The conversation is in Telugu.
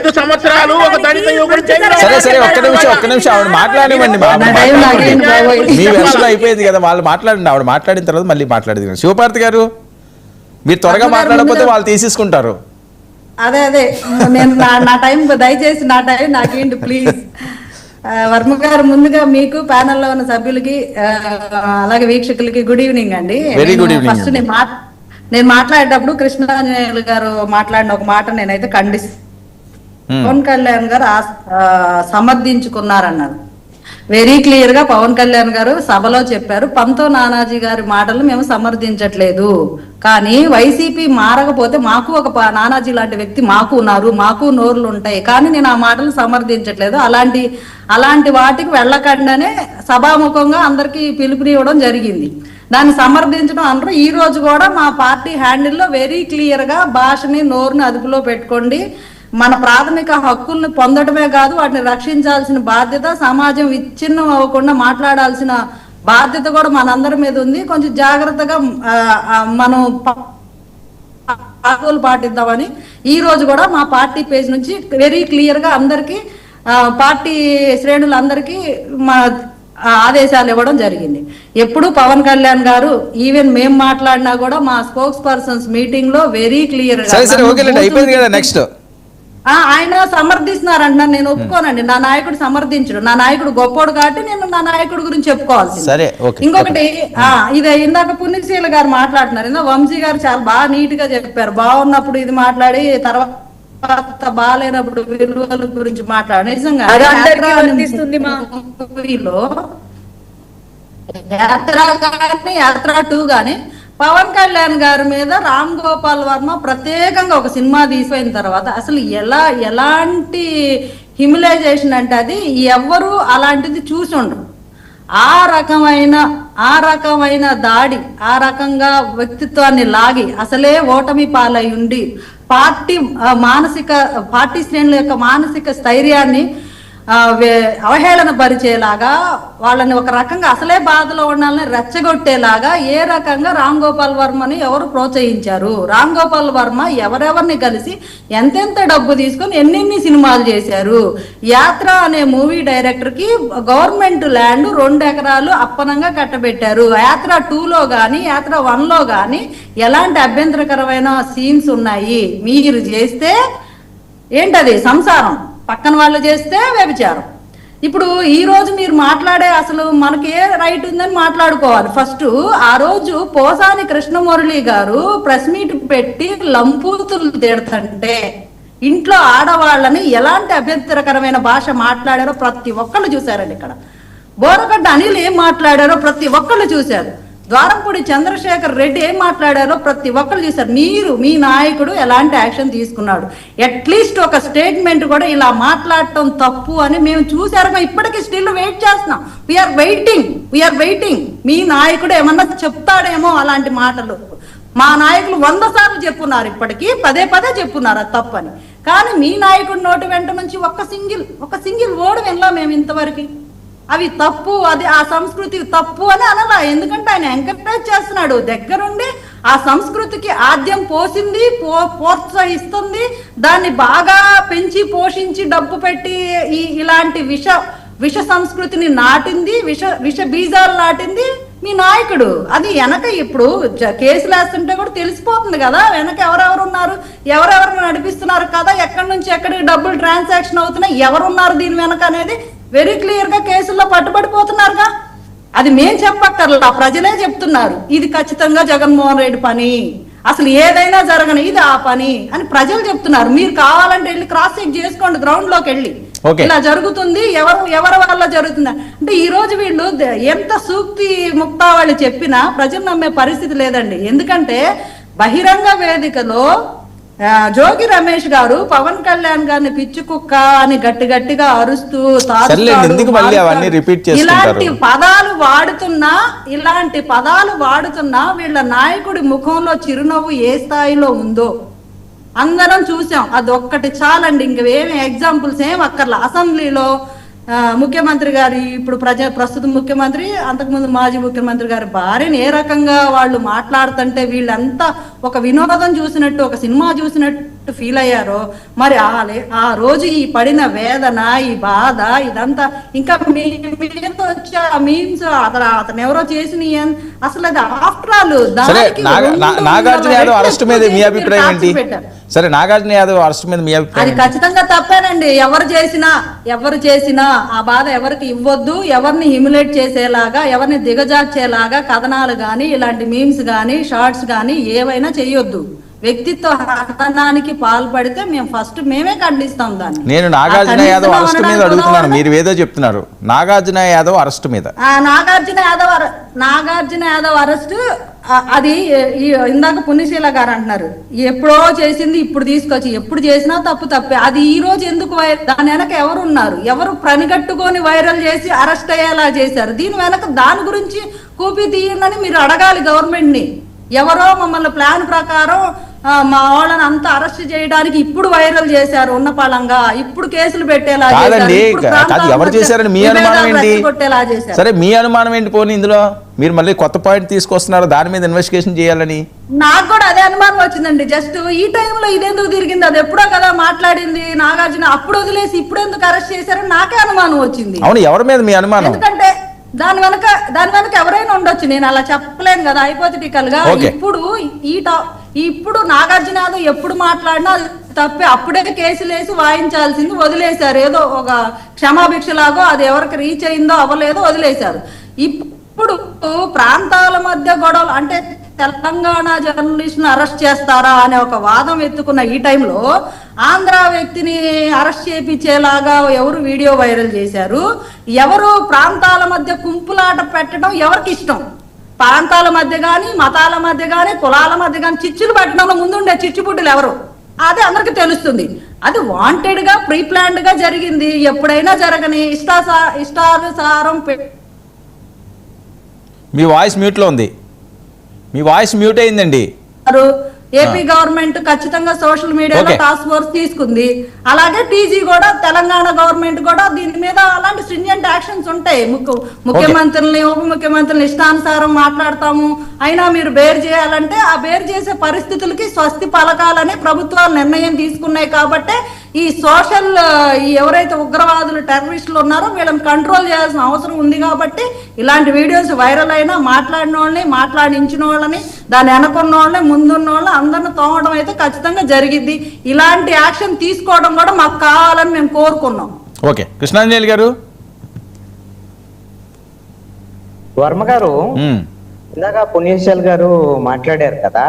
5 సంవత్సరాలు ఒక దళిత యువకుడు సరే ఒక్క నిమిషం ఆవిడ మాట్లాడివ్వండి. మీ వెర్షన్ అయిపోయింది కదా, వాళ్ళు మాట్లాడండి. ఆవిడ మాట్లాడిన తర్వాత మళ్ళీ మాట్లాడేది. శివపార్తి గారు, మీరు త్వరగా మాట్లాడకపోతే వాళ్ళు తీసేసుకుంటారు. అదే నేను నా టైం, దయచేసి నా టైం నాకేంటి ప్లీజ్. వర్మ గారు, ముందుగా మీకు ప్యానెల్లో ఉన్న సభ్యులకి అలాగే వీక్షకులకి గుడ్ ఈవినింగ్ అండి. ఫస్ట్ నేను మాట్లాడేటప్పుడు కృష్ణాంజనేయులు గారు మాట్లాడిన ఒక మాట నేనైతే ఖండిస్తాను. పవన్ కళ్యాణ్ గారు సమర్థించుకున్నారన్నారు. వెరీ క్లియర్ గా పవన్ కళ్యాణ్ గారు సభలో చెప్పారు, పంతో నానాజీ గారి మాటలు మేము సమర్థించట్లేదు, కానీ వైసీపీ మారకపోతే మాకు ఒక నానాజీ లాంటి వ్యక్తి మాకు ఉన్నారు, మాకు నోర్లు ఉంటాయి, కానీ నేను ఆ మాటలు సమర్థించట్లేదు, అలాంటి వాటికి వెళ్ళకుండానే సభాముఖంగా అందరికీ పిలుపునివ్వడం జరిగింది. దాన్ని సమర్థించడం అనరు. ఈ రోజు కూడా మా పార్టీ హ్యాండిల్లో వెరీ క్లియర్ గా భాషని నోరుని అదుపులో పెట్టుకోండి, మన ప్రాథమిక హక్కుల్ని పొందడమే కాదు వాటిని రక్షించాల్సిన బాధ్యత, సమాజం విచ్ఛిన్నం అవ్వకుండా మాట్లాడాల్సిన బాధ్యత కూడా మనందరి మీద ఉంది. కొంచెం జాగ్రత్తగా మనం పాటిద్దామని ఈ రోజు కూడా మా పార్టీ పేజ్ నుంచి వెరీ క్లియర్ గా అందరికి పార్టీ శ్రేణులందరికీ మా ఆదేశాలు ఇవ్వడం జరిగింది. ఎప్పుడు పవన్ కళ్యాణ్ గారు ఈవెన్ మేము మాట్లాడినా కూడా మా స్పోక్స్ పర్సన్స్ మీటింగ్ లో వెరీ క్లియర్ గా ఆయన సమర్థిస్తున్నారంటున్నారు. నేను ఒప్పుకోనండి, నా నాయకుడు సమర్థించడు, నా నాయకుడు గొప్పోడు కాబట్టి నేను నా నాయకుడి గురించి చెప్పుకోవాల్సింది. ఇంకొకటి ఇది ఇందాక పుణ్యశీల గారు మాట్లాడుతున్నారు, వంశీ గారు చాలా బాగా నీట్ గా చెప్పారు. బాగున్నప్పుడు ఇది మాట్లాడి తర్వాత బాగాలేనప్పుడు విలువల గురించి మాట్లాడు. నిజంగా యాత్ర 2 గాని పవన్ కళ్యాణ్ గారి మీద రామ్ గోపాల్ వర్మ ప్రత్యేకంగా ఒక సినిమా తీసిపోయిన తర్వాత అసలు ఎలాంటి హ్యూమిలైజేషన్ అంటే అది ఎవ్వరూ అలాంటిది చూసి ఉండరు. ఆ రకమైన దాడి, ఆ రకంగా వ్యక్తిత్వాన్ని లాగి అసలే ఓటమి పాలై ఉండి పార్టీ శ్రేణుల యొక్క మానసిక స్థైర్యాన్ని అవహేళన పరిచేలాగా, వాళ్ళని ఒక రకంగా అసలే బాధలో ఉండాలని రెచ్చగొట్టేలాగా ఏ రకంగా రామ్ గోపాల్ వర్మని ఎవరు ప్రోత్సహించారు? రామ్ గోపాల్ వర్మ ఎవరెవరిని కలిసి ఎంతెంత డబ్బు తీసుకొని ఎన్నెన్ని సినిమాలు చేశారు? యాత్ర అనే మూవీ డైరెక్టర్ కి గవర్నమెంట్ ల్యాండ్ 2 ఎకరాలు అప్పనంగా కట్టబెట్టారు. యాత్ర 2లో గాని యాత్ర 1లో గాని ఎలాంటి అభ్యంతరకరమైన సీన్స్ ఉన్నాయి? మీరు చేస్తే ఏంటది సంసారం, పక్కన వాళ్ళు చేస్తే వ్యభిచారం. ఇప్పుడు ఈ రోజు మీరు మాట్లాడే అసలు మనకి ఏ రైట్ ఉందని మాట్లాడుకోవాలి. ఫస్ట్ ఆ రోజు పోసాని కృష్ణమురళి గారు ప్రెస్ మీట్ పెట్టి లంపూతులు తిడుతుంటే ఇంట్లో ఆడవాళ్ళని ఎలాంటి అభ్యంతరకరమైన భాష మాట్లాడారో ప్రతి ఒక్కళ్ళు చూశారండి. ఇక్కడ బోరగడ్డ అనిల్ ఏం మాట్లాడారో ప్రతి ఒక్కళ్ళు చూశారు. ద్వారంపూడి చంద్రశేఖర్ రెడ్డి ఏం మాట్లాడారో ప్రతి ఒక్కరు చూశారు. మీ నాయకుడు ఎలాంటి యాక్షన్ తీసుకున్నాడు? అట్లీస్ట్ ఒక స్టేట్మెంట్ కూడా ఇలా మాట్లాడటం తప్పు అని మేము చూసారు. ఇప్పటికీ స్టిల్ వెయిట్ చేస్తున్నాం. We are waiting. మీ నాయకుడు ఏమన్నా చెప్తాడేమో అలాంటి మాటలు. మా నాయకులు 100 సార్లు చెప్పున్నారు, ఇప్పటికీ పదే చెప్పున్నారు అది తప్పని. కానీ మీ నాయకుడి నోటి వెంట నుంచి ఒక సింగిల్ వర్డ్ వినలా మేము ఇంతవరకు. అవి తప్పు, అది ఆ సంస్కృతి తప్పు అని అనలా. ఎందుకంటే ఆయన ఎంకరేజ్ చేస్తున్నాడు, దగ్గరుండి ఆ సంస్కృతికి ఆద్యం పోసింది, ప్రోత్సహిస్తుంది, దాన్ని బాగా పెంచి పోషించి డబ్బు పెట్టి ఇలాంటి విష సంస్కృతిని నాటింది, విష బీజాలు నాటింది మీ నాయకుడు. అది వెనక ఇప్పుడు కేసులు వేస్తుంటే కూడా తెలిసిపోతుంది కదా, వెనక ఎవరెవరు ఉన్నారు, ఎవరెవరు నడిపిస్తున్నారు కదా, ఎక్కడి నుంచి ఎక్కడికి డబ్బులు ట్రాన్సాక్షన్ అవుతున్నాయి, ఎవరున్నారు దీని వెనక అనేది వెరీ క్లియర్ గా కేసుల్లో పట్టుబడిపోతున్నారుగా. అది మేం చెప్పక్కర్లా, ప్రజలే చెప్తున్నారు ఇది ఖచ్చితంగా జగన్మోహన్ రెడ్డి పని, అసలు ఏదైనా జరగని ఇది ఆ పని అని ప్రజలు చెప్తున్నారు. మీరు కావాలంటే వెళ్ళి క్రాస్ చెక్ చేసుకోండి, గ్రౌండ్ లోకి వెళ్ళి ఇలా జరుగుతుంది, ఎవరి వల్ల జరుగుతుంది అంటే. ఈ రోజు వీళ్ళు ఎంత సూక్తి ముక్తావాళ్ళు చెప్పినా ప్రజలు నమ్మే పరిస్థితి లేదండి. ఎందుకంటే బహిరంగ వేదికలో జోగి రమేష్ గారు పవన్ కళ్యాణ్ గారిని పిచ్చి కుక్క అని గట్టిగా అరుస్తూ ఇలాంటి పదాలు వాడుతున్నా వీళ్ళ నాయకుడి ముఖంలో చిరునవ్వు ఏ స్థాయిలో ఉందో అందరం చూసాం. అదొక్కటి చాలండి, ఇంకేమి ఎగ్జాంపుల్స్ ఏం అక్కర్లా. అసెంబ్లీలో ముఖ్యమంత్రి గారి ఇప్పుడు ప్రస్తుత ముఖ్యమంత్రి, అంతకుముందు మాజీ ముఖ్యమంత్రి గారి భార్యని ఏ రకంగా వాళ్ళు మాట్లాడుతుంటే వీళ్ళంతా ఒక వినోదం చూసినట్టు, ఒక సినిమా చూసినట్టు ఫీల్ అయ్యారో మరి ఆ రోజు ఈ పడిన వేదన, ఈ బాధ, ఇదంతా ఇంకా వచ్చే ఆ మీమ్స్ అతను ఎవరో చేసిన అసలు అది ఆఫ్టర్ ఆల్ సరే నాగార్జున యాదవ్ అరెస్ట్ మీద మీ అభిప్రాయం ఏంటి? సరే నాగార్జున యాదవ్ అరెస్ట్ మీద మీ అభిప్రాయం? అది ఖచ్చితంగా తప్పేనండి. ఎవరు చేసినా ఆ బాధ ఎవరికి ఇవ్వద్దు. ఎవరిని హ్యూమిలేట్ చేసేలాగా, ఎవరిని దిగజార్చేలాగా కథనాలు గాని, ఇలాంటి మీమ్స్ గాని, షార్ట్స్ గాని ఏవైనా చేయొద్దు. వ్యక్తిత్వ హననానికి పాల్పడితే మేమే ఖండిస్తాం దాన్ని. నేను నాగార్జున యాదవ్ అరెస్ట్ మీద అడుగుతున్నాను, మీరు ఏదో చెప్తున్నారు. నాగార్జున యాదవ్ అరెస్ట్ మీద నాగార్జున యాదవ్ అరెస్ట్ అది ఇందాక పుణ్యశీల గారు అంటున్నారు ఎప్పుడో చేసింది ఇప్పుడు తీసుకొచ్చి, ఎప్పుడు చేసినా తప్పే. అది ఈ రోజు ఎందుకు దాని వెనక ఎవరు ఉన్నారు? ఎవరు పనిగట్టుకొని వైరల్ చేసి అరెస్ట్ అయ్యేలా చేశారు? దీని వెనక దాని గురించి కూపి తీయండి మీరు అడగాలి గవర్నమెంట్ ని. ఎవరో మమ్మల్ని ప్లాన్ ప్రకారం మా వాళ్ళని అంతా అరెస్ట్ చేయడానికి ఇప్పుడు వైరల్ చేశారు ఉన్నపాలంగా, ఇప్పుడు కేసులు పెట్టేలా ఎవరు చేశారని మీ అనుమానం ఏంటి? సరే మీ అనుమానం ఏంటి? పోనీ ఇందులో మీరు మళ్ళీ కొత్త పాయింట్ తీసుకొస్తున్నారు, దాని మీద ఇన్వెస్టిగేషన్ చేయాలని. నాకు కూడా అదే అనుమానం వచ్చిందండి. జస్ట్ ఈ టైంలో ఇదెందుకు తిరిగింది? అది ఎప్పుడో కదా మాట్లాడింది నాగార్జున, అప్పుడు వదిలేసి ఇప్పుడు ఎందుకు అరెస్ట్ చేశారని నాకే అనుమానం వచ్చింది. అవును, ఎవరి మీద మీ అనుమానం? ఎందుకంటే దాని వెనక ఎవరైనా ఉండొచ్చు, నేను అలా చెప్పలేను కదా హైపోథెటికల్ గా. ఇప్పుడు నాగార్జున యాదవ్ ఎప్పుడు మాట్లాడినా తప్పే. అప్పుడే కేసులు వేసి వాయించాల్సింది వదిలేశారు. ఏదో ఒక క్షమాభిక్షలాగో అది ఎవరికి రీచ్ అయిందో అవ్వలేదో వదిలేశారు. ఇప్పుడు ప్రాంతాల మధ్య గొడవలు అంటే తెలంగాణ జర్నలిస్టును అరెస్ట్ చేస్తారా అనే ఒక వాదం ఎత్తుకున్న ఈ టైంలో ఆంధ్ర వ్యక్తిని అరెస్ట్ చేయించేలాగా ఎవరు వీడియో వైరల్ చేశారు? ఎవరు ప్రాంతాల మధ్య కుంపులాట పెట్టడం ఎవరికి ఇష్టం? ప్రాంతాల మధ్య కానీ, మతాల మధ్య కానీ, కులాల మధ్య కానీ చిచ్చులు పెట్టడంలో ముందుండే చిచ్చుపుట్టులు ఎవరు? అది అందరికి తెలుస్తుంది. అది వాంటెడ్ గా ప్రీ ప్లాన్డ్ గా జరిగింది. ఎప్పుడైనా జరగని ఇష్టానుసారం. మీ వాయిస్ మ్యూట్ లో ఉంది, మీ వాయిస్ మ్యూట్ అయిందండి. ఏపీ గవర్నమెంట్ ఖచ్చితంగా సోషల్ మీడియాలో టాస్క్ ఫోర్స్ తీసుకుంది. అలాగే టీజీ కూడా, తెలంగాణ గవర్నమెంట్ కూడా దీని మీద అలాంటి స్ట్రింజెంట్ యాక్షన్స్ ఉంటాయి. ముఖ్యమంత్రుల్ని, ఉప ముఖ్యమంత్రుల్ని ఇష్టానుసారం మాట్లాడతాము, అయినా మీరు బేర్ చేయాలంటే ఆ బేర్ చేసే పరిస్థితులకి స్వస్తి పలకాలని ప్రభుత్వాలు నిర్ణయం తీసుకున్నాయి. కాబట్టి ఈ సోషల్ ఎవరైతే ఉగ్రవాదులు, టెర్రరిస్టులు ఉన్నారో వీళ్ళని కంట్రోల్ చేయాల్సిన అవసరం ఉంది. కాబట్టి ఇలాంటి వీడియోస్ వైరల్ అయినా మాట్లాడిన వాళ్ళని, మాట్లాడించిన వాళ్ళని, దాన్ని వెనకున్న వాళ్ళని, ముందున్న వాళ్ళని అందరిని తోమడం అయితే ఖచ్చితంగా జరిగింది. ఇలాంటి యాక్షన్ తీసుకోవడం కూడా మాకు కావాలని మేము కోరుకున్నాం. ఓకే, కృష్ణాంజలి గారు. వర్మ గారు, ఇందాక పుణ్యేశ్వర్ గారు మాట్లాడారు కదా,